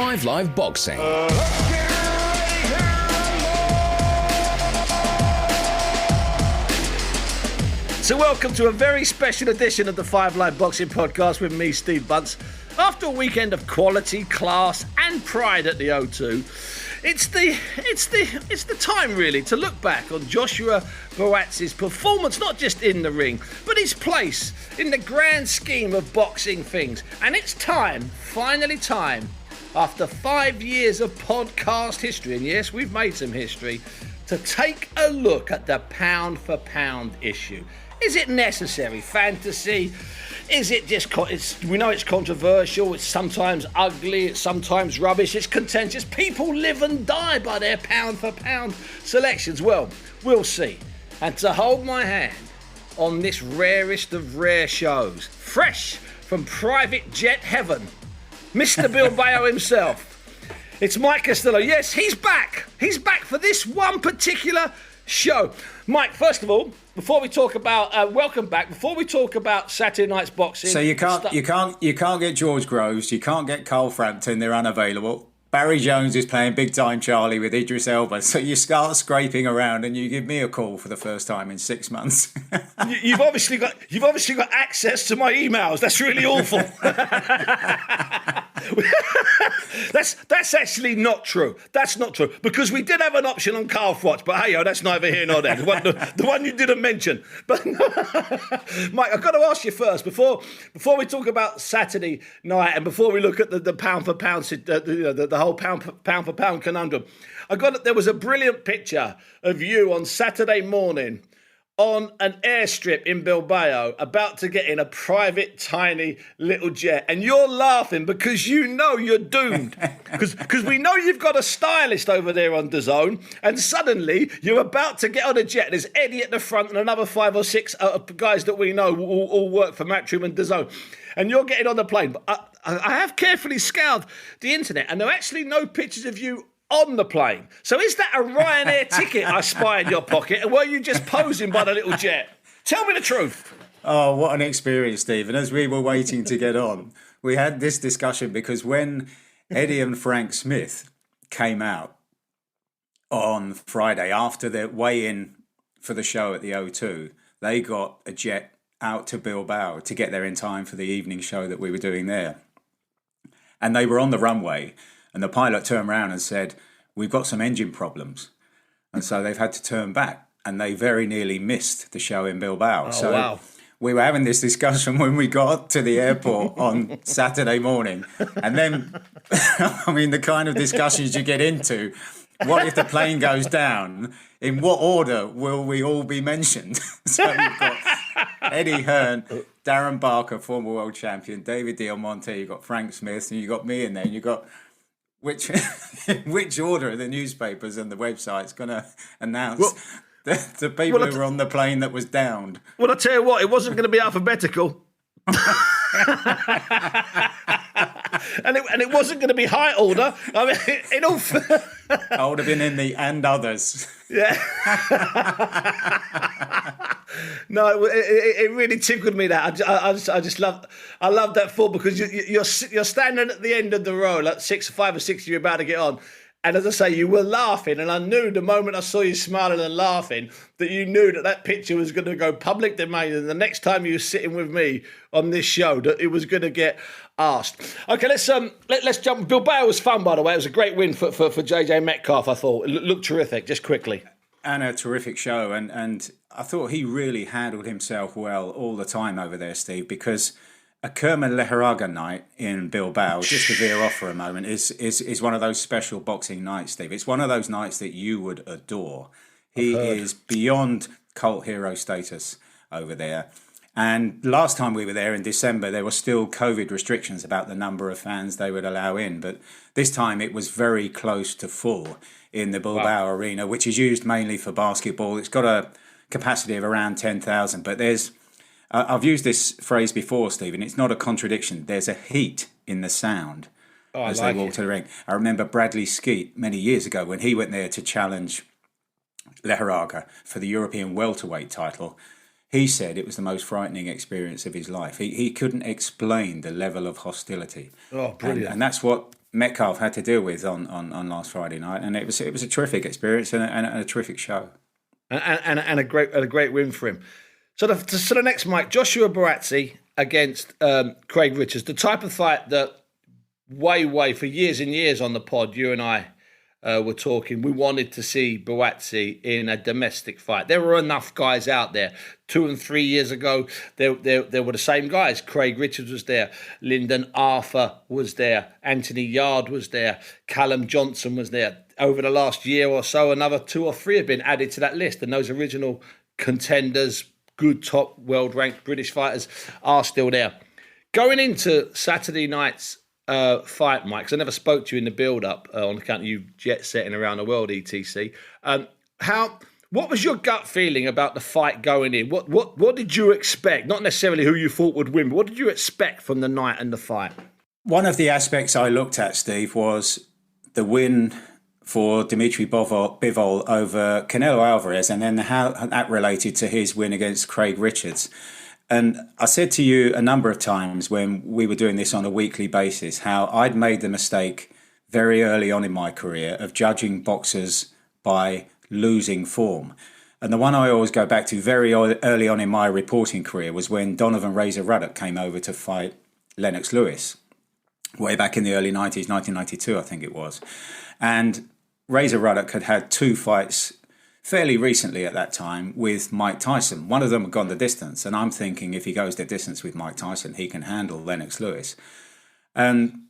5 Live Boxing. So welcome to a very special edition of the 5 Live Boxing Podcast with me, Steve Bunce. After a weekend of quality, class and pride at the O2, it's the time really to look back on Joshua Buatz's performance, not just in the ring, but his place in the grand scheme of boxing things. And it's time, finally time, after 5 years of podcast history, and yes, we've made some history, to take a look at the pound for pound issue. Is it necessary fantasy? Is it just, we know it's controversial, it's sometimes ugly, it's sometimes rubbish, it's contentious. People live and die by their pound for pound selections. Well, we'll see. And to hold my hand on this rarest of rare shows, fresh from private jet heaven, Mr. Bilbao himself. It's Mike Costello. Yes, he's back. He's back for this one particular show. Mike, first of all, before we talk about welcome back, before we talk about Saturday night's boxing. So you can't get George Groves, you can't get Cole Frampton, they're unavailable. Barry Jones is playing Big Time Charlie with Idris Elba. So you start scraping around and you give me a call for the first time in 6 months. You've obviously got access to my emails. That's really awful. That's actually not true. That's not true, because we did have an option on Carl Froch, but hey, that's neither here nor there. The one you didn't mention. But Mike, I've got to ask you first before we talk about Saturday night and before we look at the pound for pound, the whole pound for pound conundrum. There was a brilliant picture of you on Saturday morning on an airstrip in Bilbao, about to get in a private, tiny little jet. And you're laughing because you know you're doomed. Because we know you've got a stylist over there on DAZN, and suddenly you're about to get on a jet. There's Eddie at the front and another 5 or 6 guys that we know all work for Matchroom and DAZN. And you're getting on the plane. But I have carefully scoured the internet, and there are actually no pictures of you on the plane. So is that a Ryanair ticket I spy in your pocket, or were you just posing by the little jet? Tell me the truth. Oh, what an experience, Stephen. As we were waiting to get on, we had this discussion because when Eddie and Frank Smith came out on Friday after their weigh-in for the show at the O2, they got a jet out to Bilbao to get there in time for the evening show that we were doing there. And they were on the runway, and the pilot turned around and said, "We've got some engine problems." And so they've had to turn back, and they very nearly missed the show in Bilbao. Oh, wow. We were having this discussion when we got to the airport on Saturday morning. And then, I mean, the kind of discussions you get into, what if the plane goes down? In what order will we all be mentioned? So you've got Eddie Hearn, Darren Barker, former world champion, David Diamante, you've got Frank Smith, and you've got me in there, and you've got which order are the newspapers and the websites going to announce the people who were on the plane that was downed? Well, I tell you what, it wasn't going to be alphabetical. and it wasn't going to be high order. I mean, I would have been in the and others. Yeah. No, it really tickled me that. I love that thought, because you're standing at the end of the row, like 5 or 6 you're about to get on. And as I say, you were laughing, and I knew the moment I saw you smiling and laughing that you knew that picture was going to go public domain, and the next time you were sitting with me on this show, that it was going to get asked. Okay, let's jump. Bilbao was fun, by the way. It was a great win for JJ Metcalf, I thought. It looked terrific, just quickly. And a terrific show, and I thought he really handled himself well all the time over there, Steve, because a Kerman Leharaga night in Bilbao, just to veer off for a moment, is one of those special boxing nights, Steve. It's one of those nights that you would adore. He is beyond cult hero status over there. And last time we were there in December, there were still COVID restrictions about the number of fans they would allow in. But this time it was very close to full in the Bilbao Arena, which is used mainly for basketball. It's got a capacity of around 10,000, but I've used this phrase before, Stephen. It's not a contradiction. There's a heat in the sound as they walk to the ring. I remember Bradley Skeet many years ago when he went there to challenge Leharaga for the European welterweight title. He said it was the most frightening experience of his life. He couldn't explain the level of hostility. Oh, brilliant. And that's what Metcalf had to deal with on last Friday night, and it was a terrific experience and a terrific show. And a great win for him. So the next, Mike, Joshua Buatsi against Craig Richards, the type of fight that way for years and years on the pod, you and I were talking. We wanted to see Buatsi in a domestic fight. There were enough guys out there. 2 and 3 years ago, there were the same guys. Craig Richards was there. Lyndon Arthur was there. Anthony Yard was there. Callum Johnson was there. Over the last year or so, another 2 or 3 have been added to that list. And those original contenders, good top world-ranked British fighters, are still there. Going into Saturday night's fight, Mike, because I never spoke to you in the build-up on account of you jet-setting around the world, etc. What was your gut feeling about the fight going in? What did you expect? Not necessarily who you thought would win, but what did you expect from the night and the fight? One of the aspects I looked at, Steve, was the win for Dimitri Bivol over Canelo Alvarez, and then how that related to his win against Craig Richards. And I said to you a number of times when we were doing this on a weekly basis, how I'd made the mistake very early on in my career of judging boxers by losing form. And the one I always go back to very early on in my reporting career was when Donovan Razor Ruddock came over to fight Lennox Lewis, way back in the early 90s, 1992, I think it was. And Razor Ruddock had 2 fights fairly recently at that time with Mike Tyson. One of them had gone the distance, and I'm thinking if he goes the distance with Mike Tyson, he can handle Lennox Lewis. And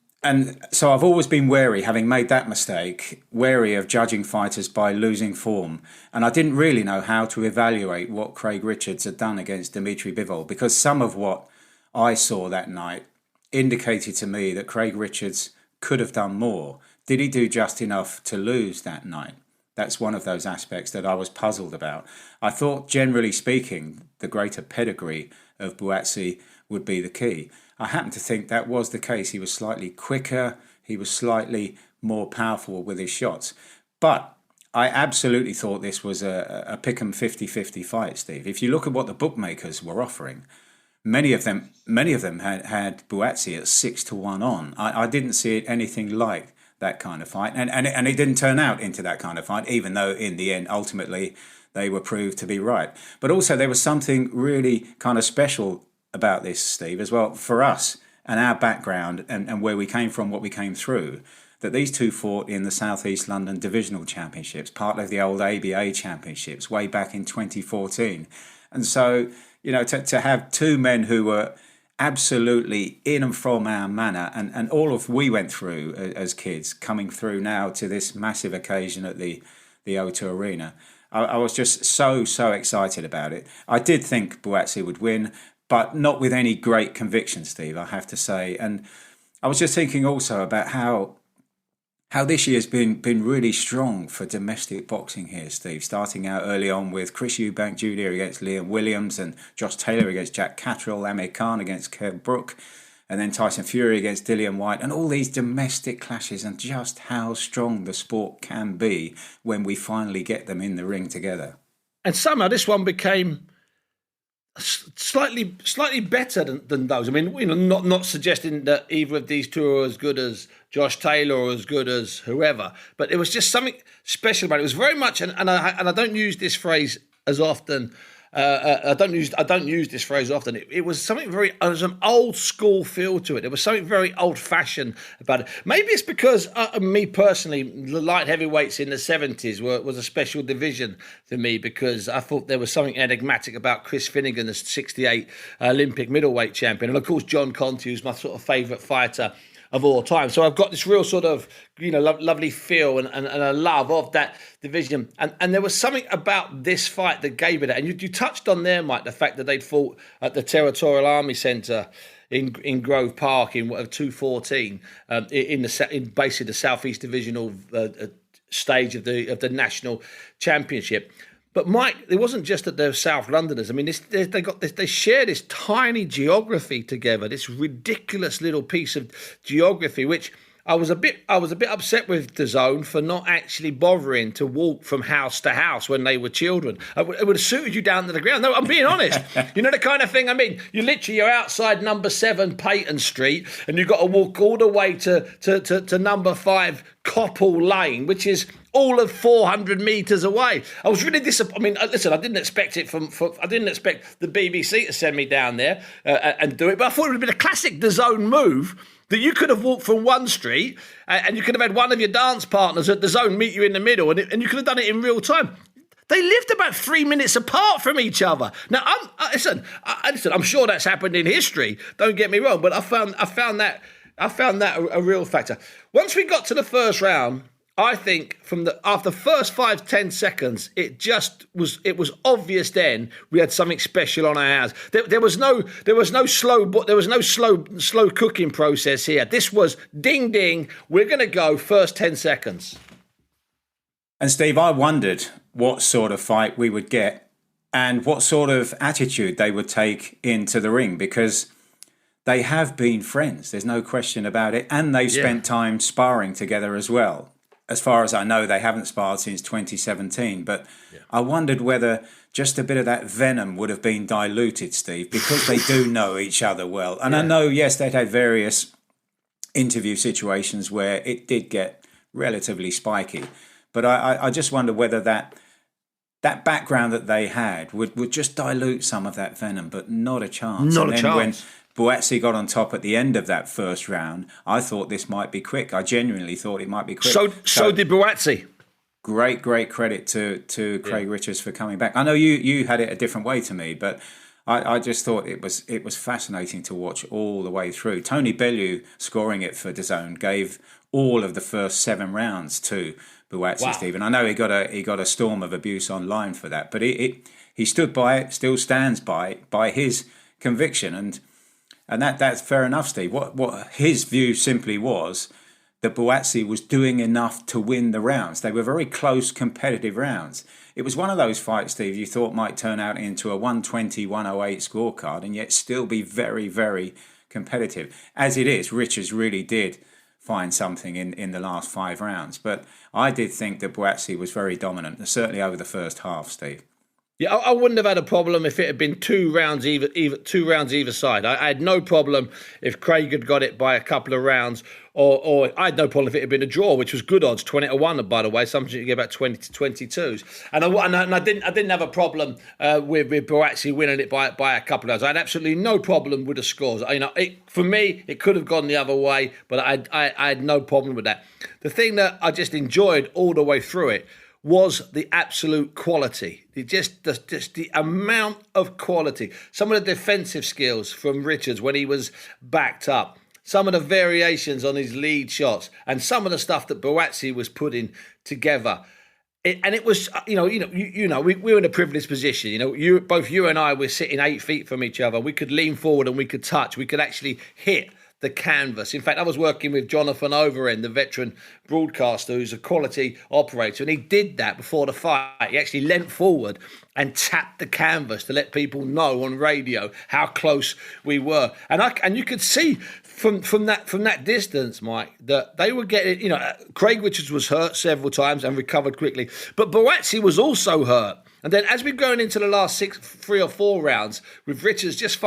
so I've always been wary, having made that mistake, wary of judging fighters by losing form. And I didn't really know how to evaluate what Craig Richards had done against Dimitri Bivol, because some of what I saw that night indicated to me that Craig Richards could have done more. Did he do just enough to lose that night? That's one of those aspects that I was puzzled about. I thought, generally speaking, the greater pedigree of Buatsi would be the key. I happen to think that was the case. He was slightly quicker. He was slightly more powerful with his shots. But I absolutely thought this was a pick-em 50-50 fight, Steve. If you look at what the bookmakers were offering, many of them had Buatsi at 6-1 on. I didn't see it anything like that kind of fight, and it didn't turn out into that kind of fight, even though in the end ultimately they were proved to be right. But also there was something really kind of special about this, Steve, as well, for us and our background and where we came from, what we came through, that these two fought in the South East London Divisional Championships, part of the old ABA Championships way back in 2014. And so, you know, to have 2 men who were absolutely in and from our manor, and all of we went through as kids, coming through now to this massive occasion at the O2 Arena. I was just so excited about it. I did think Buatsi would win, but not with any great conviction, Steve, I have to say. And I was just thinking also about how this year's been really strong for domestic boxing here, Steve, starting out early on with Chris Eubank Jr. against Liam Williams and Josh Taylor against Jack Catterall, Amir Khan against Kev Brook, and then Tyson Fury against Dillian White, and all these domestic clashes, and just how strong the sport can be when we finally get them in the ring together. And somehow this one became slightly better than those. I mean, you know, not suggesting that either of these two are as good as Josh Taylor or as good as whoever, but it was just something special about it. It was very much, and I don't use this phrase as often. I don't use this phrase often. It was something very. There was an old school feel to it. There was something very old fashioned about it. Maybe it's because me personally, the light heavyweights in the 70s was a special division for me, because I thought there was something enigmatic about Chris Finnegan, the 68 Olympic middleweight champion, and of course John Conte, who's my sort of favourite fighter of all time. So I've got this real sort of, you know, lovely feel and a love of that division. And there was something about this fight that gave it that. And you touched on there, Mike, the fact that they'd fought at the Territorial Army Centre in Grove Park in 2014, in basically the Southeast Divisional stage of the national championship. But Mike, it wasn't just that they're South Londoners. I mean, they share this tiny geography together, this ridiculous little piece of geography, which I was a bit upset with DAZN for not actually bothering to walk from house to house when they were children. It would have suited you down to the ground. No, I'm being honest. You know the kind of thing I mean. You're outside number 7 Peyton Street, and you've got to walk all the way to number 5 Coppell Lane, which is all of 400 metres away. I was really disappointed. I mean, listen, I didn't expect it I didn't expect the BBC to send me down there and do it, but I thought it would have been a classic DAZN move. That you could have walked from one street and you could have had one of your dance partners at DAZN meet you in the middle and you could have done it in real time. They lived about 3 minutes apart from each other. Now, listen, I'm sure that's happened in history. Don't get me wrong, but I found that a real factor. Once we got to the first round, I think after the first 5-10 seconds, it was obvious then we had something special on our hands. There was no slow cooking process here. This was ding ding. We're going to go first 10 seconds. And Steve, I wondered what sort of fight we would get and what sort of attitude they would take into the ring, because they have been friends. There's no question about it, and they've spent time sparring together as well. As far as I know, they haven't sparred since 2017. But I wondered whether just a bit of that venom would have been diluted, Steve, because they do know each other well. And I know, yes, they'd had various interview situations where it did get relatively spiky. But I just wonder whether that background that they had would just dilute some of that venom, but not a chance. Not a chance. When Buatsi got on top at the end of that first round, I thought this might be quick. I genuinely thought it might be quick. So did Buatsi. Great credit to Craig Richards for coming back. I know you had it a different way to me, but I just thought it was fascinating to watch all the way through. Tony Bellew scoring it for DAZN gave all of the first 7 rounds to Buatsi, Steve. And I know he got a storm of abuse online for that, but he stood by it, still stands by his conviction, and that's fair enough, Steve. What his view simply was that Buatsi was doing enough to win the rounds. They were very close, competitive rounds. It was one of those fights, Steve, you thought might turn out into a 120-108 scorecard and yet still be very, very competitive. As it is, Richards really did find something in the last 5 rounds. But I did think that Buatsi was very dominant, certainly over the first half, Steve. Yeah, I wouldn't have had a problem if it had been 2 rounds either side. I had no problem if Craig had got it by a couple of rounds, or I had no problem if it had been a draw, which was good odds, 20-1, by the way. Sometimes you get about 20 to 22s, and I didn't have a problem with Buatsi winning it by a couple of rounds. I had absolutely no problem with the scores. For me, it could have gone the other way, but I had no problem with that. The thing that I just enjoyed all the way through it was the absolute quality. Just the amount of quality. Some of the defensive skills from Richards when he was backed up. Some of the variations on his lead shots. And some of the stuff that Buatsi was putting together. It was, we were in a privileged position. Both you and I were sitting 8 feet from each other. We could lean forward and we could touch. We could actually hit the canvas. In fact, I was working with Jonathan Overend, the veteran broadcaster who's a quality operator, and he did that before the fight. He actually leant forward and tapped the canvas to let people know on radio how close we were. And you could see from that distance, Mike, that they were getting, Craig Richards was hurt several times and recovered quickly, but Buatsi was also hurt. And then as we're going into the last 3 or 4 rounds, with Richards just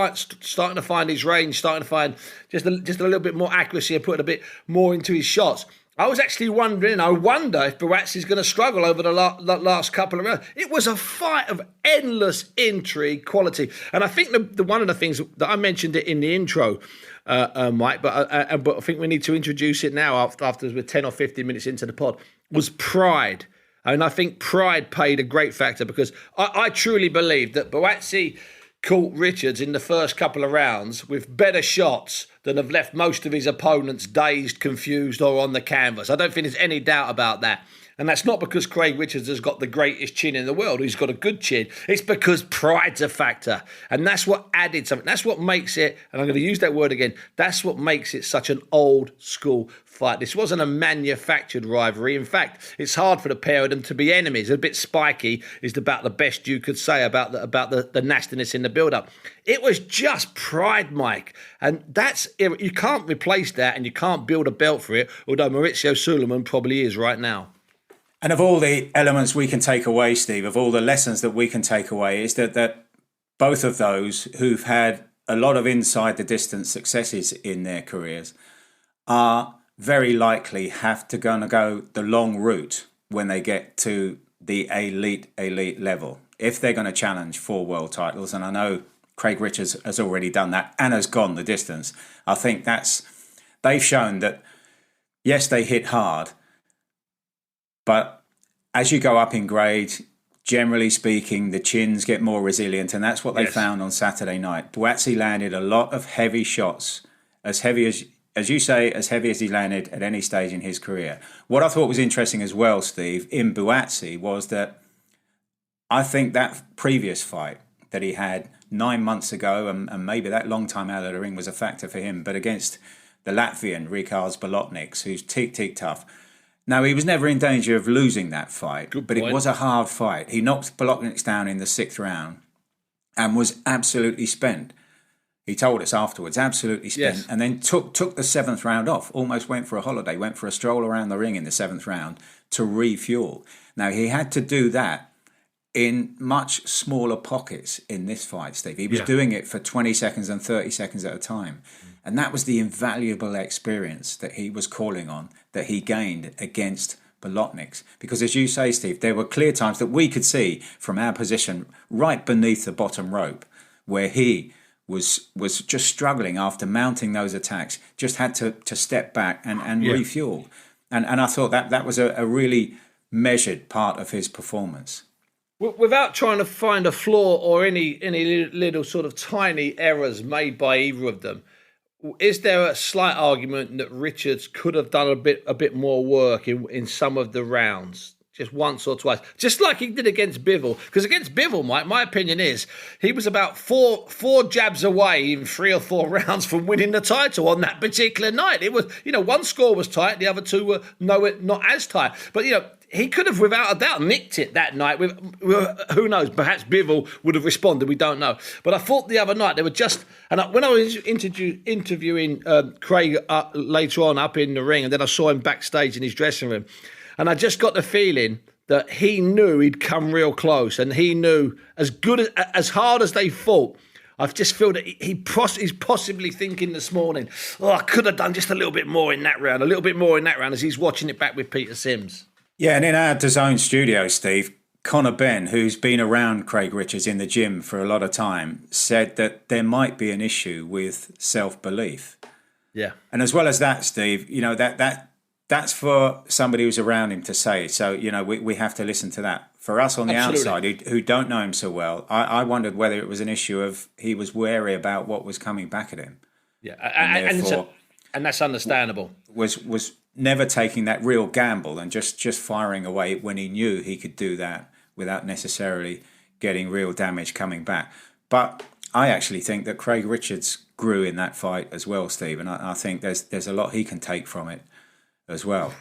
starting to find his range, starting to find just a little bit more accuracy and putting a bit more into his shots, I was actually wondering, I wonder if Buatsi's going to struggle over the last couple of rounds. It was a fight of endless intrigue, quality. And I think the one of the things that I mentioned it in the intro, Mike, but I think we need to introduce it now after we're 10 or 15 minutes into the pod, was pride. And I think pride played a great factor because I truly believe that Buatsi caught Richards in the first couple of rounds with better shots than have left most of his opponents dazed, confused, or on the canvas. I don't think there's any doubt about that. And that's not because Craig Richards has got the greatest chin in the world. He's got a good chin. It's because pride's a factor. And that's what added something. That's what makes it, and I'm going to use that word again, that's what makes it such an old school fight. This wasn't a manufactured rivalry. In fact, it's hard for the pair of them to be enemies. A bit spiky is about the best you could say about the nastiness in the build-up. It was just pride, Mike. And that's you can't replace that, and you can't build a belt for it, although Maurizio Sulaiman probably is right now. And of all the elements we can take away, Steve, of all the lessons that we can take away, is that both of those who've had a lot of inside the distance successes in their careers are very likely have to go the long route when they get to the elite level, if they're going to challenge for world titles. And I know Craig Richards has already done that and has gone the distance. I think they've shown that, yes, they hit hard, but as you go up in grade, generally speaking, the chins get more resilient, and that's what they found on Saturday night. Buatsi landed a lot of heavy shots, as heavy as you say, as heavy as he landed at any stage in his career. What I thought was interesting as well, Steve, in Buatsi was that I think that previous fight that he had 9 months ago, and maybe that long time out of the ring was a factor for him, but against the Latvian, Rikārds Bolotniks, who's teak tough. Now, he was never in danger of losing that fight, but it was a hard fight. He knocked Bolotniks down in the 6th round and was absolutely spent. He told us afterwards, absolutely spent, and then took the 7th round off, almost went for a holiday, went for a stroll around the ring in the 7th round to refuel. Now, he had to do that in much smaller pockets in this fight, Steve. He was doing it for 20 seconds and 30 seconds at a time. And that was the invaluable experience that he was calling on, that he gained against Bolotniks. Because as you say, Steve, there were clear times that we could see from our position right beneath the bottom rope where he was just struggling after mounting those attacks, just had to step back and refuel. And I thought that was a really measured part of his performance. Without trying to find a flaw or any little sort of tiny errors made by either of them, is there a slight argument that Richards could have done a bit more work in some of the rounds? Just once or twice, just like he did against Bivol. Because against Bivol, my opinion is he was about four jabs away in 3 or 4 rounds from winning the title on that particular night. It was, one score was tight, the other two were not as tight. But he could have, without a doubt, nicked it that night. With who knows? Perhaps Bivol would have responded. We don't know. But I thought the other night they were just. And when I was interviewing Craig later on up in the ring, and then I saw him backstage in his dressing room. And I just got the feeling that he knew he'd come real close, and he knew as hard as they fought. I just feel that he's possibly thinking this morning, I could have done just a little bit more in that round, as he's watching it back with Peter Sims. Yeah, and in our DAZN studio, Steve, Conor Benn, who's been around Craig Richards in the gym for a lot of time, said that there might be an issue with self-belief. Yeah. And as well as that, Steve, that's for somebody who's around him to say. So, we have to listen to that. For us on the outside, who don't know him so well, I wondered whether it was an issue of he was wary about what was coming back at him. Yeah, and that's understandable. Was never taking that real gamble and just firing away when he knew he could do that without necessarily getting real damage coming back. But I actually think that Craig Richards grew in that fight as well, Steve, and I think there's a lot he can take from it as well.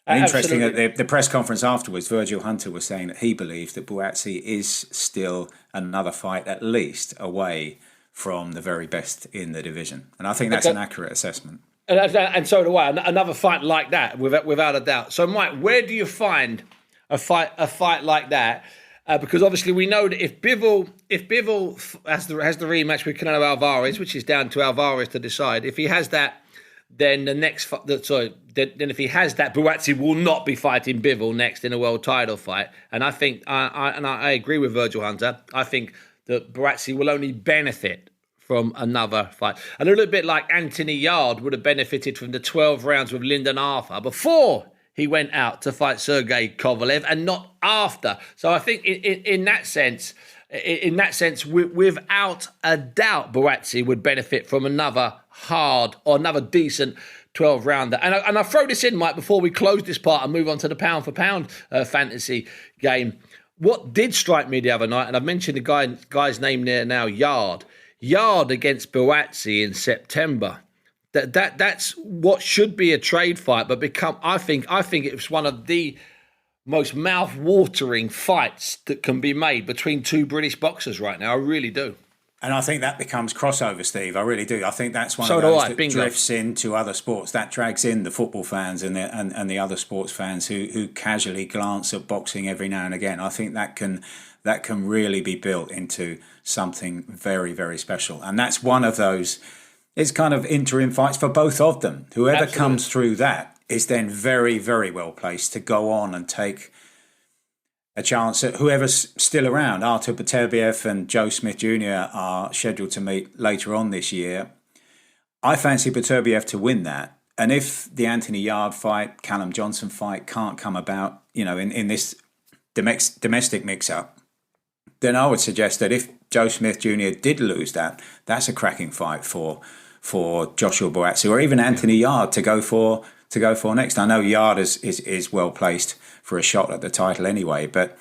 And interesting, at the press conference afterwards, Virgil Hunter was saying that he believes that Buatsi is still another fight at least away from the very best in the division. And I think that's an accurate assessment. And so do I. Another fight like that, without a doubt. So, Mike, where do you find a fight like that? Because obviously we know that if Bivol has the rematch with Canelo Alvarez, which is down to Alvarez to decide, if he has that, then then if he has that, Buatsi will not be fighting Bivol next in a world title fight. And I think, I agree with Virgil Hunter. I think that Buatsi will only benefit from another fight. And a little bit like Anthony Yarde would have benefited from the 12 rounds with Lyndon Arthur before he went out to fight Sergey Kovalev, and not after. So I think in that sense, without a doubt, Buatsi would benefit from another hard or another decent 12-rounder. And I throw this in, Mike, before we close this part and move on to the pound-for-pound fantasy game. What did strike me the other night, and I've mentioned the guy's name there now, Yarde against Buatsi in September. That's what should be a trade fight, but I think it was one of the most mouth-watering fights that can be made between two British boxers right now. I really do. And I think that becomes crossover, Steve. I really do. I think that's one So of do those I. that Bingo. drifts into other sports. That drags in the football fans and the other sports fans who casually glance at boxing every now and again. I think that can really be built into something very, very special. And that's one of those. It's kind of interim fights for both of them. Whoever Absolutely. comes through that is then very, very well placed to go on and take a chance at whoever's still around. Artur Beterbiev and Joe Smith Jr. are scheduled to meet later on this year. I fancy Beterbiev to win that. And if the Anthony Yarde fight, Callum Johnson fight can't come about, in this domestic mix-up, then I would suggest that if Joe Smith Jr. did lose that, that's a cracking fight for Joshua Buatsi or even Anthony Yarde to go for next. I know Yarde is well placed for a shot at the title anyway, but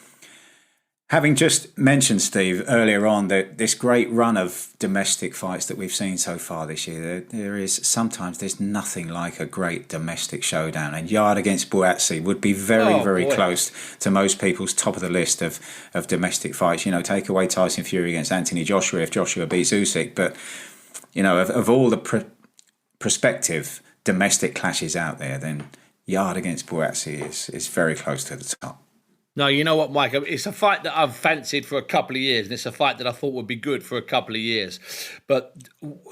having just mentioned, Steve, earlier on that this great run of domestic fights that we've seen so far this year, there's nothing like a great domestic showdown, and Yarde against Buatsi would be very close to most people's top of the list of domestic fights. Take away Tyson Fury against Anthony Joshua if Joshua beats Usyk, but of all the prospective domestic clashes out there, then Yarde against Buatsi is very close to the top. No, you know what, Mike? It's a fight that I've fancied for a couple of years, and it's a fight that I thought would be good for a couple of years. But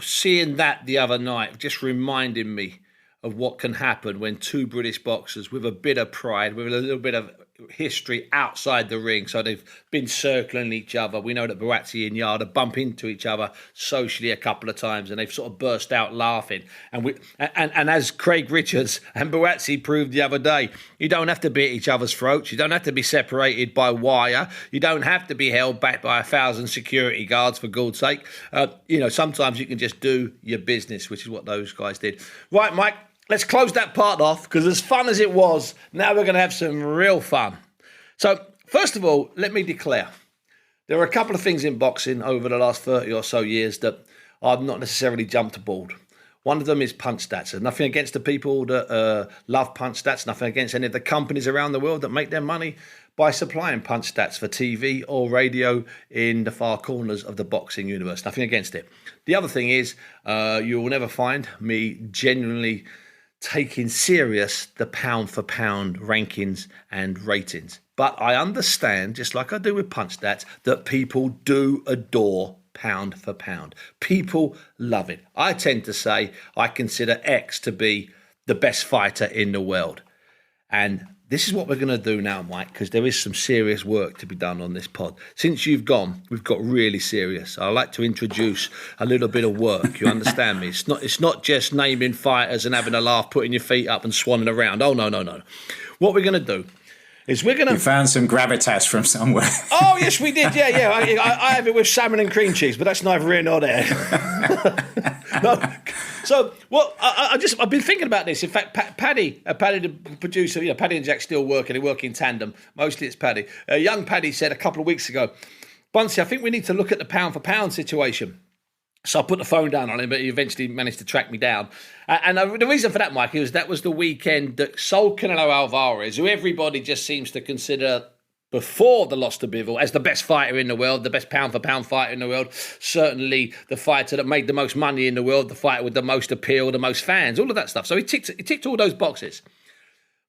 seeing that the other night just reminded me of what can happen when two British boxers with a bit of pride, with a little bit of history outside the ring, so they've been circling each other. We know that Buatsi and Yarde bump into each other socially a couple of times, and they've sort of burst out laughing. And as Craig Richards and Buatsi proved the other day, you don't have to be at each other's throats. You don't have to be separated by wire. You don't have to be held back by 1,000 security guards, for God's sake. Sometimes you can just do your business, which is what those guys did. Right, Mike. Let's close that part off, because as fun as it was, now we're going to have some real fun. So, first of all, let me declare, there are a couple of things in boxing over the last 30 or so years that I've not necessarily jumped aboard. One of them is punch stats. There's nothing against the people that love punch stats, nothing against any of the companies around the world that make their money by supplying punch stats for TV or radio in the far corners of the boxing universe. Nothing against it. The other thing is, you will never find me genuinely taking serious the pound for pound rankings and ratings. But I understand, just like I do with punch stats, that people do adore pound for pound. People love it. I tend to say I consider X to be the best fighter in the world. And this is what we're going to do now, Mike, because there is some serious work to be done on this pod. Since you've gone, we've got really serious. I like to introduce a little bit of work. You understand me? It's not just naming fighters and having a laugh, putting your feet up and swanning around. Oh, no. What we're going to do is we're going to... You found some gravitas from somewhere. Oh, yes, we did. Yeah. I have it with salmon and cream cheese, but that's neither here nor there. No. So, well, I've been thinking about this. In fact, Paddy, the producer, Paddy and Jack still working. They work in tandem. Mostly it's Paddy. Young Paddy said a couple of weeks ago, Bunce, I think we need to look at the pound for pound situation. So I put the phone down on him, but he eventually managed to track me down. And the reason for that, Mike, is that was the weekend that Saul Canelo Alvarez, who everybody just seems to consider before the loss to Bivol as the best fighter in the world, the best pound-for-pound fighter in the world, certainly the fighter that made the most money in the world, the fighter with the most appeal, the most fans, all of that stuff. So he ticked all those boxes.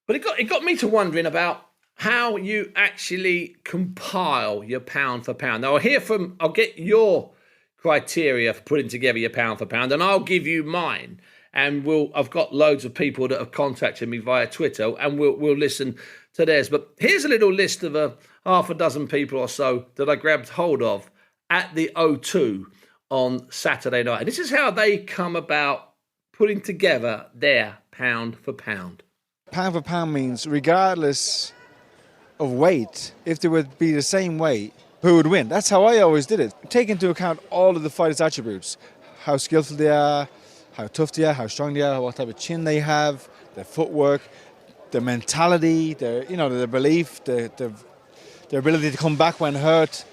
But it got me to wondering about how you actually compile your pound-for-pound. Now, I'll get your criteria for putting together your pound-for-pound, and I'll give you mine. And I've got loads of people that have contacted me via Twitter, and we'll listen to theirs. But here's a little list of half a dozen people or so that I grabbed hold of at the O2 on Saturday night. And this is how they come about putting together their pound for pound. Pound for pound means regardless of weight, if they would be the same weight, who would win? That's how I always did it. Take into account all of the fighters' attributes, how skillful they are, how tough they are, how strong they are, what type of chin they have, their footwork, their mentality, their belief, their ability to come back when hurt,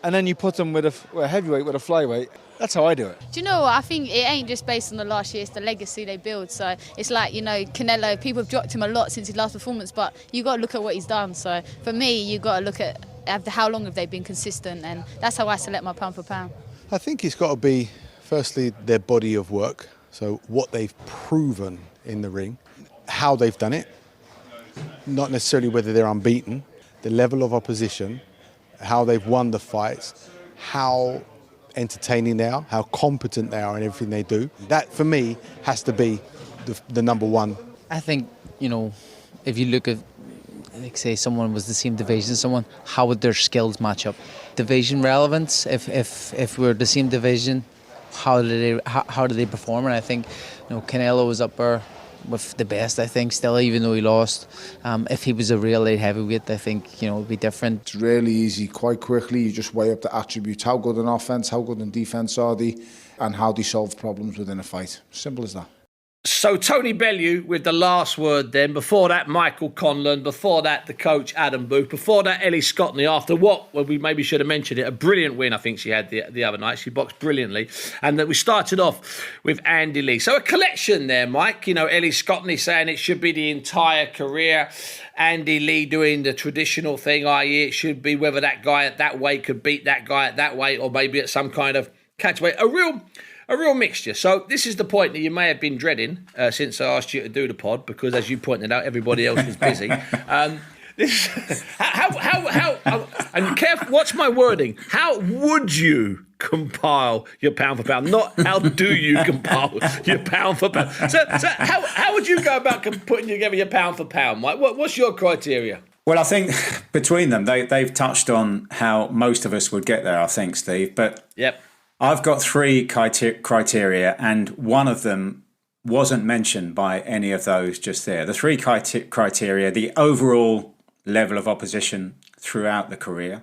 and then you put them with a heavyweight with a flyweight. That's how I do it. Do you know what? I think it ain't just based on the last year, it's the legacy they build. So it's like, Canelo, people have dropped him a lot since his last performance, but you got to look at what he's done. So for me, you got to look at how long have they been consistent, and that's how I select my pound for pound. I think it's got to be, firstly, their body of work. So what they've proven in the ring, how they've done it, not necessarily whether they're unbeaten, the level of opposition, how they've won the fights, how entertaining they are, how competent they are in everything they do. That, for me, has to be the number one. I think, if you look at, like, say, someone was the same division, how would their skills match up? Division relevance, if we're the same division, how do they perform? And I think, Canelo was up there with the best, I think, still, even though he lost. If he was a real light heavyweight, I think, it would be different. It's really easy. Quite quickly, you just weigh up the attributes. How good in offense, how good in defense are they, and how they solve problems within a fight. Simple as that. So Tony Bellew with the last word then. Before that, Michael Conlon. Before that, the coach, Adam Booth. Before that, Ellie Scotney. After what, well, we maybe should have mentioned it, a brilliant win I think she had the other night. She boxed brilliantly. And that we started off with Andy Lee. So a collection there, Mike. Ellie Scotney saying it should be the entire career. Andy Lee doing the traditional thing, i.e. it should be whether that guy at that weight could beat that guy at that weight, or maybe at some kind of catch weight. A real mixture. So this is the point that you may have been dreading since I asked you to do the pod, because as you pointed out, everybody else was busy. This, and careful, what's my wording? How would you compile your pound for pound? Not how do you compile your pound for pound. So how would you go about putting together your pound for pound, Mike? What's your criteria? Well, I think between them, they've touched on how most of us would get there, I think, Steve. But yep. I've got three criteria, and one of them wasn't mentioned by any of those just there. The three criteria: the overall level of opposition throughout the career,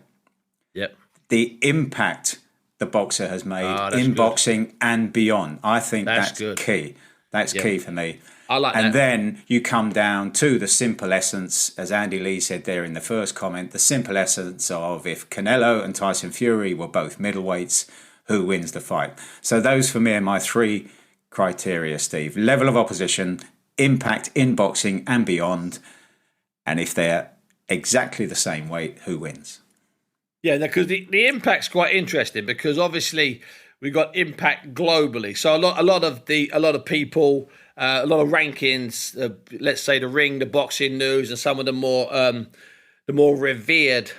yep, the impact the boxer has made in good. boxing and beyond. I think that's good. key. That's key for me. I like that. And then you come down to the simple essence, as Andy Lee said there in the first comment, the simple essence of if Canelo and Tyson Fury were both middleweights, who wins the fight? So those for me are my three criteria, Steve. Level of opposition, impact in boxing and beyond, and if they're exactly the same weight, who wins? Yeah, because the impact's quite interesting, because obviously we've got impact globally. So a lot of people, a lot of rankings, let's say the Ring, the Boxing News, and some of the more revered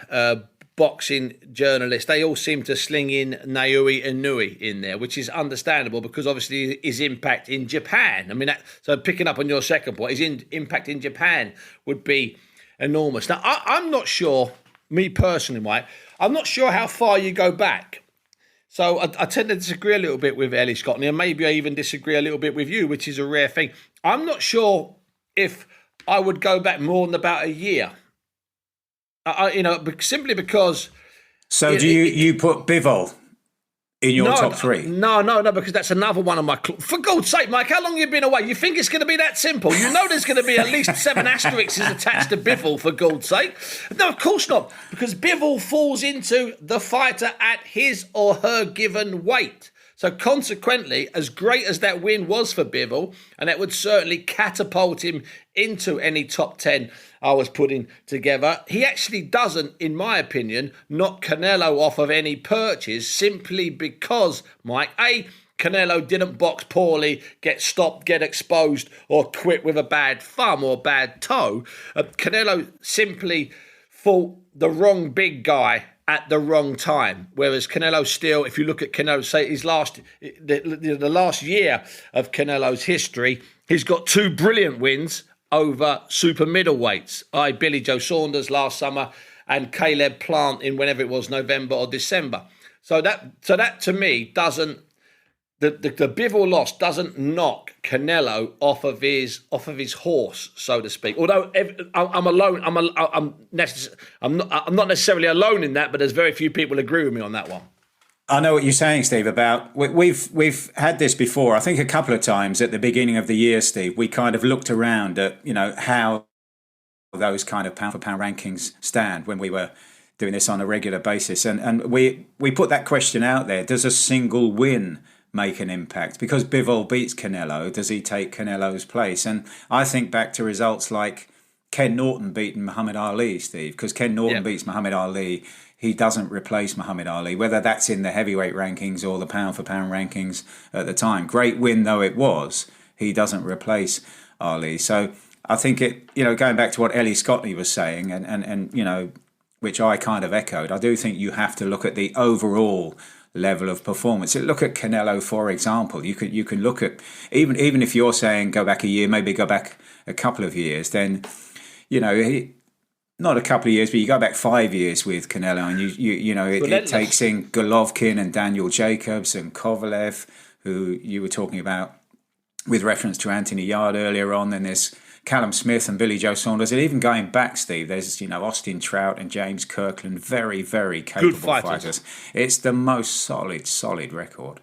boxing journalists, they all seem to sling in Naoya Inoue in there, which is understandable because obviously his impact in Japan. I mean, so picking up on your second point, his impact in Japan would be enormous. Now, I'm not sure, me personally, Mike, I'm not sure how far you go back. So I tend to disagree a little bit with Ellie Scotney, and maybe I even disagree a little bit with you, which is a rare thing. I'm not sure if I would go back more than about a year. Simply because... So do you put Bivol in your top three? No, because that's another one of my... For God's sake, Mike, how long have you been away? You think it's going to be that simple? You know there's going to be at least 7 asterisks attached to Bivol, for God's sake. No, of course not, because Bivol falls into the fighter at his or her given weight. So consequently, as great as that win was for Bivol, and that would certainly catapult him into any top 10 I was putting together, he actually doesn't, in my opinion, knock Canelo off of any perches, simply because, Mike, Canelo didn't box poorly, get stopped, get exposed, or quit with a bad thumb or bad toe. Canelo simply fought the wrong big guy at the wrong time. Whereas Canelo still, if you look at Canelo, say his the last year of Canelo's history, he's got 2 brilliant wins over super middleweights. Billy Joe Saunders last summer and Caleb Plant in whenever it was, November or December. So that to me doesn't, the Bivol loss doesn't knock Canelo off of his horse, so to speak. Although I'm alone, I'm not necessarily alone in that, but there's very few people agree with me on that one. I know what you're saying, Steve, about we've had this before. I think a couple of times at the beginning of the year, Steve, we kind of looked around at, how those kind of pound for pound rankings stand when we were doing this on a regular basis. And we put that question out there. Does a single win make an impact? Because Bivol beats Canelo, does he take Canelo's place? And I think back to results like Ken Norton beating Muhammad Ali, Steve, because Ken Norton beats Muhammad Ali. He doesn't replace Muhammad Ali, whether that's in the heavyweight rankings or the pound-for-pound rankings at the time. Great win though it was, he doesn't replace Ali. So I think going back to what Ellie Scotney was saying, and which I kind of echoed, I do think you have to look at the overall level of performance. Look at Canelo, for example. You can look at, even if you're saying go back a year, maybe go back a couple of years, then not a couple of years, but you go back 5 years with Canelo, and it takes in Golovkin and Daniel Jacobs and Kovalev, who you were talking about with reference to Anthony Yard earlier on. Then there's Callum Smith and Billy Joe Saunders, and even going back, Steve, there's Austin Trout and James Kirkland, very, very capable fighters. It's the most solid record.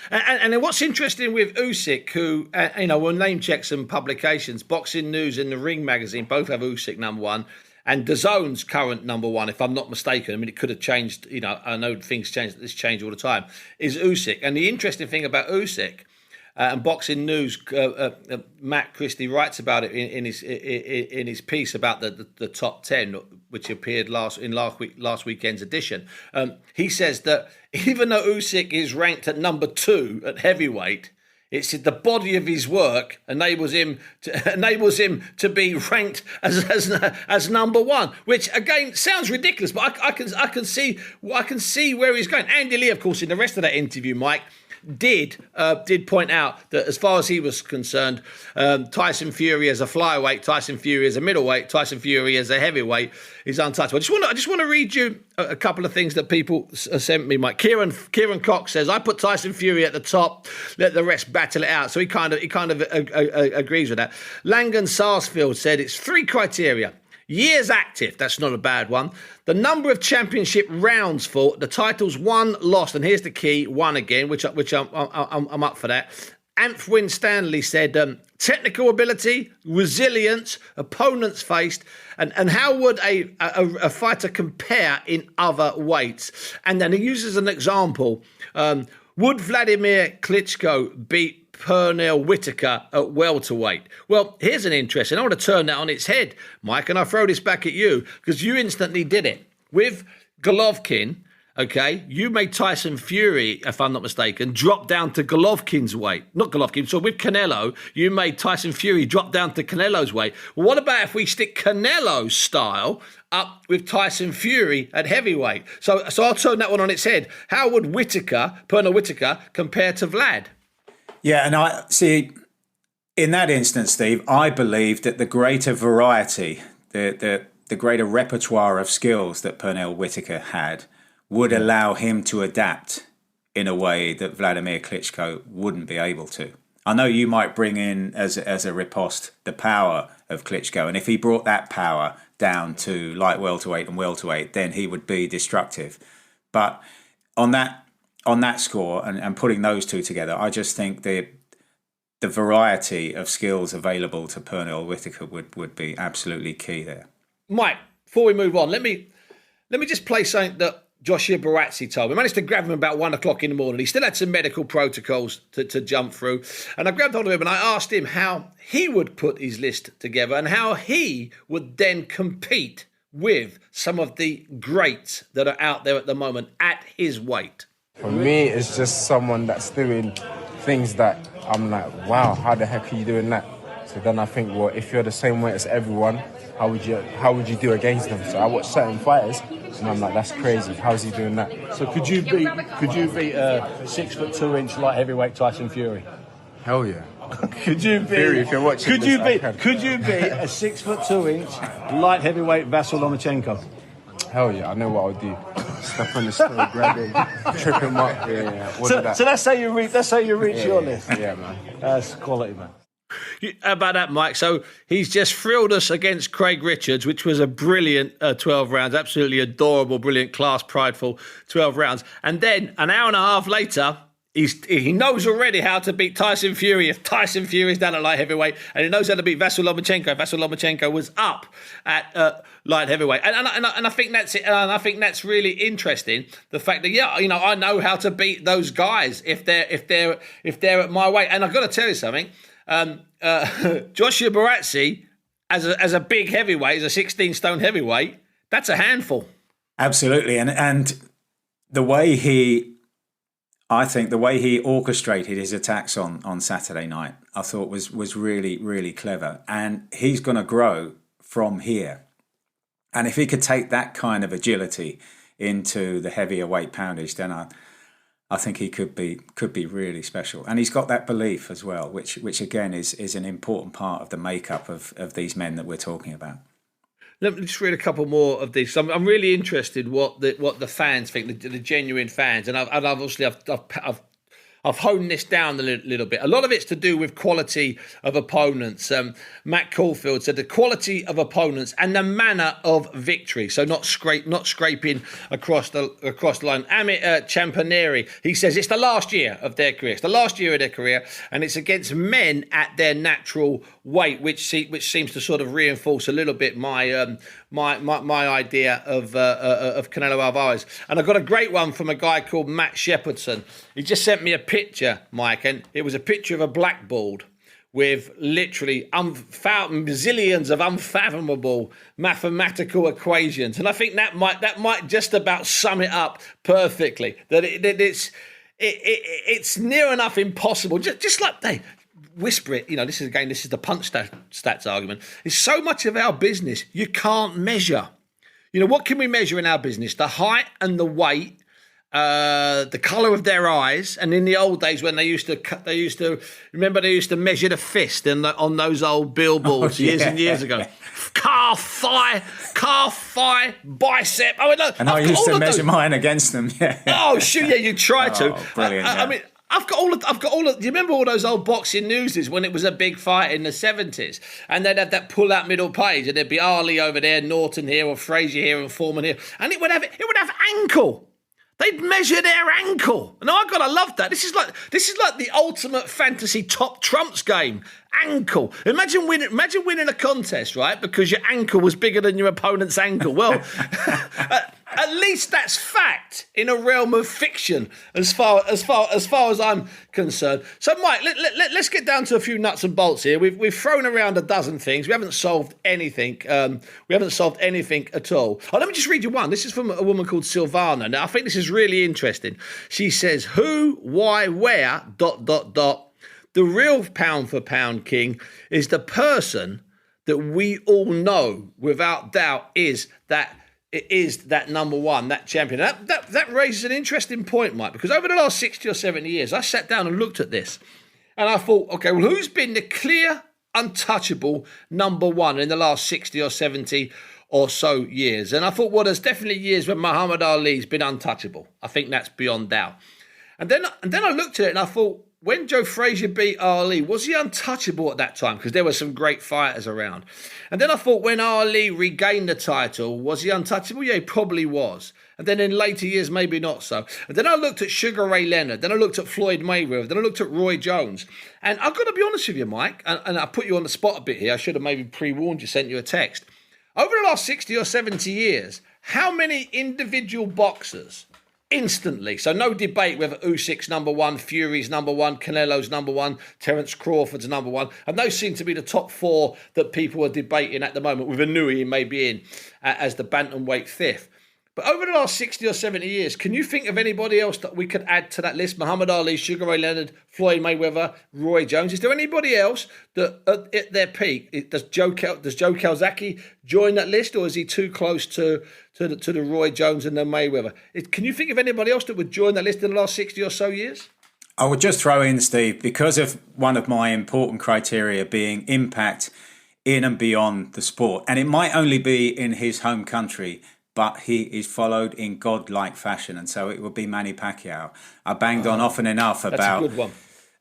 And then what's interesting with Usyk, who, we'll name check some publications, Boxing News and The Ring magazine both have Usyk number one, and DAZN's current number one, if I'm not mistaken, I mean, it could have changed, I know things change, this change all the time, is Usyk. And the interesting thing about Usyk, and Boxing News, Matt Christie writes about it in his piece about the top 10, which appeared last weekend's edition. He says that even though Usyk is ranked at number 2 at heavyweight, it's the body of his work enables him to be ranked as number 1, which again sounds ridiculous, but I can see where he's going. Andy Lee, of course, in the rest of that interview, Mike, did point out that as far as he was concerned, Tyson Fury as a flyweight, Tyson Fury as a middleweight, Tyson Fury as a heavyweight is untouchable. I just want to read you a couple of things that people sent me, Mike. Kieran Cox says, I put Tyson Fury at the top, let the rest battle it out. So he kind of agrees with that. Langan Sarsfield said it's 3 criteria. Years active, that's not a bad one. The number of championship rounds fought, the titles won, lost, and here's the key, won again, which I'm up for that. Anthwin Stanley said, technical ability, resilience, opponents faced, and how would a fighter compare in other weights? And then he uses an example. Would Vladimir Klitschko beat Pernell Whitaker at welterweight? Well, here's an interesting. I want to turn that on its head, Mike, and I throw this back at you because you instantly did it. With Golovkin, okay, you made Tyson Fury, if I'm not mistaken, drop down to Golovkin's weight. Not Golovkin, so with Canelo, you made Tyson Fury drop down to Canelo's weight. Well, what about if we stick Canelo's style up with Tyson Fury at heavyweight? So I'll turn that one on its head. How would Pernell Whitaker, compare to Vlad? Yeah, and I see, in that instance, Steve, I believe that the greater variety, the greater repertoire of skills that Pernell Whitaker had would allow him to adapt in a way that Vladimir Klitschko wouldn't be able to. I know you might bring in as a riposte the power of Klitschko, and if he brought that power down to light welterweight and welterweight, then he would be destructive. But on that score and putting those two together, I just think the variety of skills available to Pernell Whitaker would be absolutely key there. Mike, before we move on, let me just play something that Joshua Barazzi told me. I managed to grab him about 1 o'clock in the morning. He still had some medical protocols to jump through. And I grabbed hold of him and I asked him how he would put his list together and how he would then compete with some of the greats that are out there at the moment at his weight. For me, it's just someone that's doing things that I'm like, wow, how the heck are you doing that? So then I think, well, if you're the same weight as everyone, how would you do against them? So I watch certain fighters, and I'm like, that's crazy. How is he doing that? So could you beat a 6'2" light heavyweight Tyson Fury? Hell yeah. Could you beat? Fury, if you're watching could you beat a 6'2" light heavyweight Vasyl Lomachenko? Hell yeah, I know what I'll do. Step on the store, grab him, trip him up. Yeah. So that's how you reach your list. Yeah, man. That's quality, man. How about that, Mike? So he's just thrilled us against Craig Richards, which was a brilliant 12 rounds, absolutely adorable, brilliant, class, prideful 12 rounds. And then an hour and a half later, he knows already how to beat Tyson Fury if Tyson Fury is down at light heavyweight, and he knows how to beat Vasyl Lomachenko. Vasyl Lomachenko was up at light heavyweight, and I think that's it. And I think that's really interesting. The fact that I know how to beat those guys if they're at my weight. And I've got to tell you something. Joshua Barazzi as a big heavyweight, as a 16 stone heavyweight, that's a handful. Absolutely, and I think the way he orchestrated his attacks on Saturday night, I thought was really, really clever. And he's going to grow from here. And if he could take that kind of agility into the heavier weight poundage, then I think he could be really special. And he's got that belief as well, which again is an important part of the makeup of these men that we're talking about. Let me just read a couple more of these. I'm really interested what the fans think, the genuine fans, and I've honed this down a little bit. A lot of it's to do with quality of opponents. Matt Caulfield said the quality of opponents and the manner of victory. So not scraping across the line. Amit Champaneri, he says it's the last year of their career. It's the last year of their career, and it's against men at their natural weight, which seems to sort of reinforce a little bit my idea of Canelo Alvarez. And I got a great one from a guy called Matt Shepherdson. He just sent me a picture, Mike, and it was a picture of a blackboard with literally zillions of unfathomable mathematical equations. And I think that might just about sum it up perfectly. That it's near enough impossible. Just like they whisper it, this is the punch stats argument. It's so much of our business you can't measure. What can we measure in our business? The height and the weight, the colour of their eyes. And in the old days when they used to measure the fist on those old billboards years and years ago. Calf, thigh, bicep. I used to measure mine against them. Yeah. Oh shoot! Yeah, you try to. Brilliant. I mean, I've got all of. Do you remember all those old boxing newses when it was a big fight in the 70s, and they'd have that pull-out middle page, and there'd be Ali over there, Norton here, or Frazier here, and Foreman here, and it would have ankle. They'd measure their ankle. And I gotta love that. This is like the ultimate fantasy top trumps game. Ankle. Imagine winning a contest, right? Because your ankle was bigger than your opponent's ankle. Well, at least that's fact in a realm of fiction, as far as I'm concerned. So, Mike, let's get down to a few nuts and bolts here. We've thrown around a dozen things. We haven't solved anything. We haven't solved anything at all. Oh, let me just read you one. This is from a woman called Silvana. Now, I think this is really interesting. She says, "Who, why, where, ... The real pound for pound king is the person that we all know without doubt is that number one, that champion." That raises an interesting point, Mike, because over the last 60 or 70 years, I sat down and looked at this and I thought, okay, well, who's been the clear, untouchable number one in the last 60 or 70 or so years? And I thought, well, there's definitely years when Muhammad Ali's been untouchable. I think that's beyond doubt. And then I looked at it and I thought, when Joe Frazier beat Ali, was he untouchable at that time? Because there were some great fighters around. And then I thought, when Ali regained the title, was he untouchable? Yeah, he probably was. And then in later years, maybe not so. And then I looked at Sugar Ray Leonard. Then I looked at Floyd Mayweather. Then I looked at Roy Jones. And I've got to be honest with you, Mike, and I put you on the spot a bit here. I should have maybe pre-warned you, sent you a text. Over the last 60 or 70 years, how many individual boxers instantly, so no debate whether Usyk's number one, Fury's number one, Canelo's number one, Terence Crawford's number one, and those seem to be the top four that people are debating at the moment, with Inouye maybe in as the bantamweight fifth. But over the last 60 or 70 years, can you think of anybody else that we could add to that list? Muhammad Ali, Sugar Ray Leonard, Floyd Mayweather, Roy Jones. Is there anybody else that at their peak, does Joe Calzaghe join that list, or is he too close to the Roy Jones and the Mayweather? Can you think of anybody else that would join that list in the last 60 or so years? I would just throw in, Steve, because of one of my important criteria being impact in and beyond the sport. And it might only be in his home country, but he is followed in godlike fashion, and so it would be Manny Pacquiao. I banged on often enough about that's a good one.